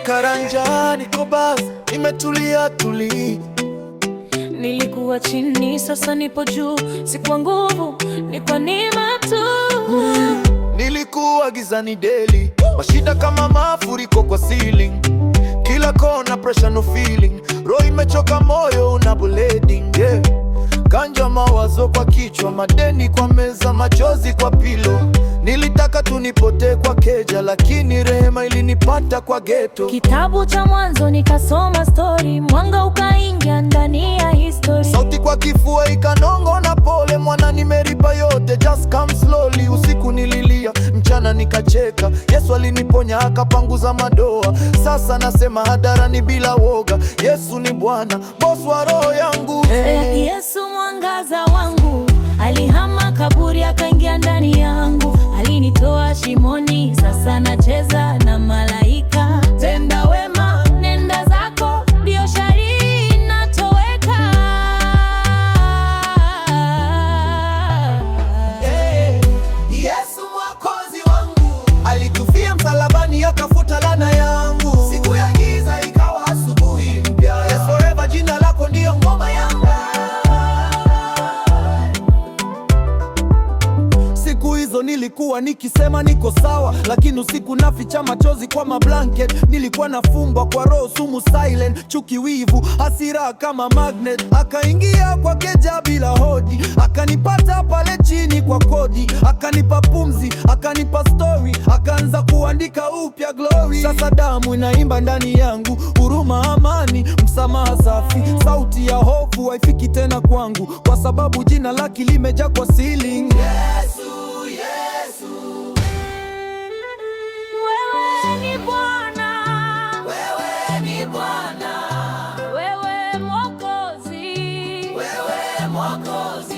Karanja niko basi, nimetulia tuli. Nilikuwa chini, sasa nipo juu. Si kwa nguvu, ni kwa neema tu. Nilikuwa gizani daily, mashida kama mafuriko kwa ceiling. Kila kona pressure no feeling, roho imechoka, moyo una bleeding, yeah. Ganja mawazo kwa kichwa, madeni kwa meza, machozi kwa pilo. Nilitaka tu nipotee kwa keja, lakini rehema ilinipata kwa ghetto. Kitabu cha Mwanzo nikasoma story, mwanga ukaingia ndani ya history. Sauti kwa kifua ikanong'ona pole, mwana nimeripa yote, just come slowly. Usiku nililia, mchana nikacheka, Yesu aliniponya akapanguza madoa. Sasa nasema hadharani bila woga, Yesu ni Bwana, boss wa roho yangu. Yesu mwangaza wangu, alihama kaburi akaingia ndani yangu. Alinitoa shimoni, sasa nacheza na malaika. Tenda wema, nenda zako, ndio shari inatoweka. Yesu mwokozi wangu, alitufia msalabani akafuta laana yangu. Siku ya giza ikawa asubuhi mpya. Yes forever, jina lako ndio ngoma yangu. Siku hizo nilikuwa nikisema niko sawa, lakini usiku naficha machozi kwa mablanket. Nilikuwa nafungwa kwa roho sumu silent, chuki, wivu, hasira kama magnet. Akaingia kwa keja bila hodi, akanipata pale chini kwa kodi. Akanipa pumzi, akanipa story, akaanza kuandika upya glory. Sasa damu inaimba ndani yangu, huruma, amani, msamaha safi. Sauti ya hofu haifiki tena kwangu, kwa sababu jina lake limejaa kwa ceiling. Yesu, Yesu, Wewe ni Bwana, wewe ni Bwana, wewe Mwokozi, wewe Mwokozi.